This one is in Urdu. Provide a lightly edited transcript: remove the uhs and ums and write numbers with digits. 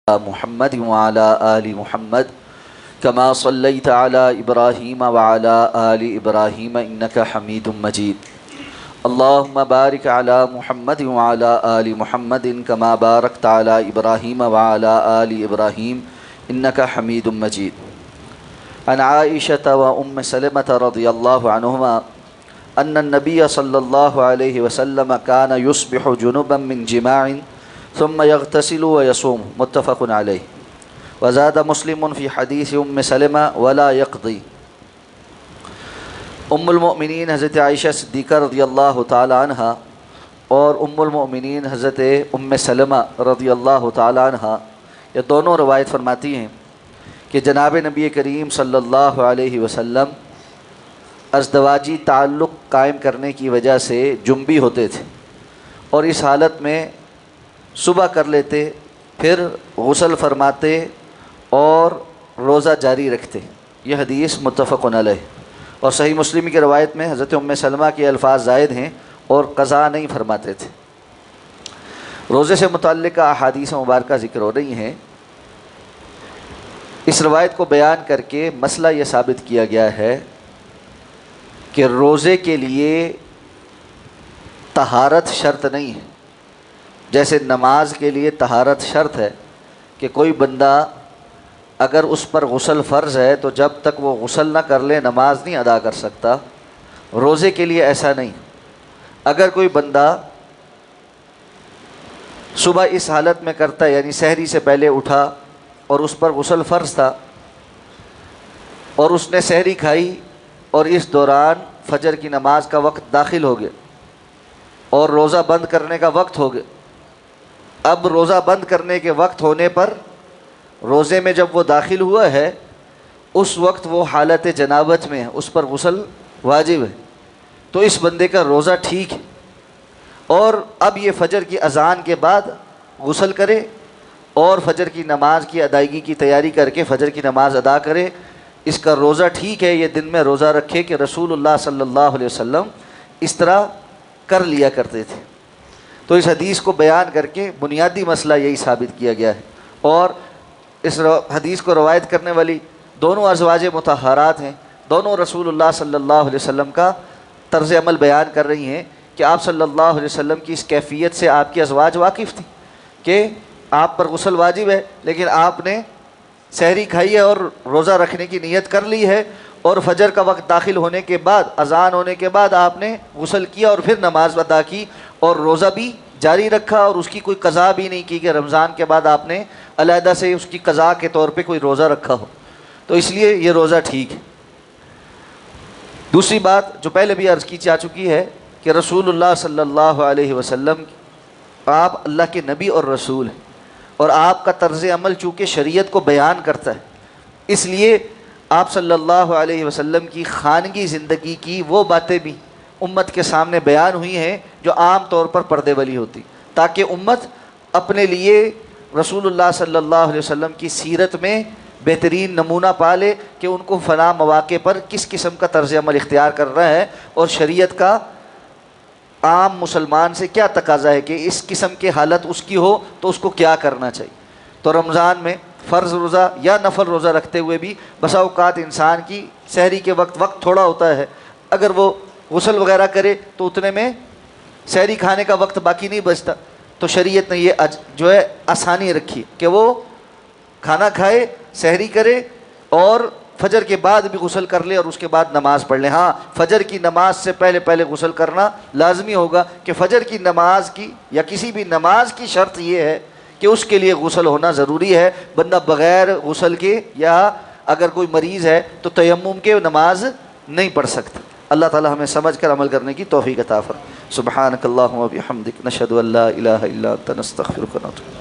محمد وعلى آل محمد كما صليت على إبراهيم وعلى آل إبراهيم إنك حميد مجيد اللهم بارك على محمد وعلى آل محمد كما باركت على إبراهيم وعلى آل إبراهيم إنك حميد مجيد عن عائشة وأم سلمة رضي الله عنهما أن النبي صلى الله عليه وسلم كان يصبح جنبا من جماع ثم يغتسل ويصوم متفق عليه وزاد مسلم في حديث ام سلمہ ولا يقضي۔ ام المؤمنین حضرت عائشہ صدیقہ رضی اللہ تعالی عنہ اور ام المؤمنین حضرت ام سلمہ رضی اللہ تعالی عنہ یہ دونوں روایت فرماتی ہیں کہ جناب نبی کریم صلی اللہ علیہ وسلم ازدواجی تعلق قائم کرنے کی وجہ سے جنبی ہوتے تھے اور اس حالت میں صبح کر لیتے، پھر غسل فرماتے اور روزہ جاری رکھتے۔ یہ حدیث متفق علیہ اور صحیح مسلم کی روایت میں حضرت ام سلمہ کے الفاظ زائد ہیں اور قضا نہیں فرماتے تھے۔ روزے سے متعلق احادیث مبارکہ ذکر ہو رہی ہیں۔ اس روایت کو بیان کر کے مسئلہ یہ ثابت کیا گیا ہے کہ روزے کے لیے طہارت شرط نہیں ہے، جیسے نماز کے لیے طہارت شرط ہے کہ کوئی بندہ اگر اس پر غسل فرض ہے تو جب تک وہ غسل نہ کر لے نماز نہیں ادا کر سکتا۔ روزے کے لیے ایسا نہیں۔ اگر کوئی بندہ صبح اس حالت میں کرتا ہے، یعنی سحری سے پہلے اٹھا اور اس پر غسل فرض تھا اور اس نے سحری کھائی اور اس دوران فجر کی نماز کا وقت داخل ہو گیا اور روزہ بند کرنے کا وقت ہو گیا۔ اب روزہ بند کرنے کے وقت ہونے پر روزے میں جب وہ داخل ہوا ہے اس وقت وہ حالت جنابت میں ہے، اس پر غسل واجب ہے، تو اس بندے کا روزہ ٹھیک ہے۔ اور اب یہ فجر کی اذان کے بعد غسل کرے اور فجر کی نماز کی ادائیگی کی تیاری کر کے فجر کی نماز ادا کرے، اس کا روزہ ٹھیک ہے۔ یہ دن میں روزہ رکھے کہ رسول اللہ صلی اللہ علیہ وسلم اس طرح کر لیا کرتے تھے۔ تو اس حدیث کو بیان کر کے بنیادی مسئلہ یہی ثابت کیا گیا ہے۔ اور اس حدیث کو روایت کرنے والی دونوں ازواج مطہرات ہیں، دونوں رسول اللہ صلی اللہ علیہ وسلم کا طرز عمل بیان کر رہی ہیں کہ آپ صلی اللہ علیہ وسلم کی اس کیفیت سے آپ کی ازواج واقف تھیں کہ آپ پر غسل واجب ہے لیکن آپ نے سحری کھائی ہے اور روزہ رکھنے کی نیت کر لی ہے، اور فجر کا وقت داخل ہونے کے بعد اذان ہونے کے بعد آپ نے غسل کیا اور پھر نماز ادا کی اور روزہ بھی جاری رکھا، اور اس کی کوئی قضا بھی نہیں کی کہ رمضان کے بعد آپ نے علیحدہ سے اس کی قضا کے طور پہ کوئی روزہ رکھا ہو، تو اس لیے یہ روزہ ٹھیک ہے۔ دوسری بات جو پہلے بھی عرض کی جا چکی ہے کہ رسول اللہ صلی اللہ علیہ وسلم آپ اللہ کے نبی اور رسول ہیں، اور آپ کا طرز عمل چونکہ شریعت کو بیان کرتا ہے، اس لیے آپ صلی اللہ علیہ وسلم کی خانگی زندگی کی وہ باتیں بھی امت کے سامنے بیان ہوئی ہیں جو عام طور پر پردے والی ہوتی، تاکہ امت اپنے لیے رسول اللہ صلی اللہ علیہ وسلم کی سیرت میں بہترین نمونہ پا لے کہ ان کو فلاں مواقع پر کس قسم کا طرز عمل اختیار کر رہا ہے اور شریعت کا عام مسلمان سے کیا تقاضا ہے کہ اس قسم کی حالت اس کی ہو تو اس کو کیا کرنا چاہیے۔ تو رمضان میں فرض روزہ یا نفل روزہ رکھتے ہوئے بھی بسا اوقات انسان کی سحری کے وقت تھوڑا ہوتا ہے، اگر وہ غسل وغیرہ کرے تو اتنے میں سحری کھانے کا وقت باقی نہیں بچتا، تو شریعت نے یہ جو ہے آسانی رکھی کہ وہ کھانا کھائے، سحری کرے اور فجر کے بعد بھی غسل کر لے اور اس کے بعد نماز پڑھ لے۔ ہاں، فجر کی نماز سے پہلے غسل کرنا لازمی ہوگا کہ فجر کی نماز کی یا کسی بھی نماز کی شرط یہ ہے کہ اس کے لیے غسل ہونا ضروری ہے۔ بندہ بغیر غسل کے یا اگر کوئی مریض ہے تو تیمم کے نماز نہیں پڑھ سکتا۔ اللہ تعالی ہمیں سمجھ کر عمل کرنے کی توفیق عطا فرمائے۔ سبحانک اللہم و بحمدک، نشہد ان لا الہ الا انت، نستغفرک و نتوب۔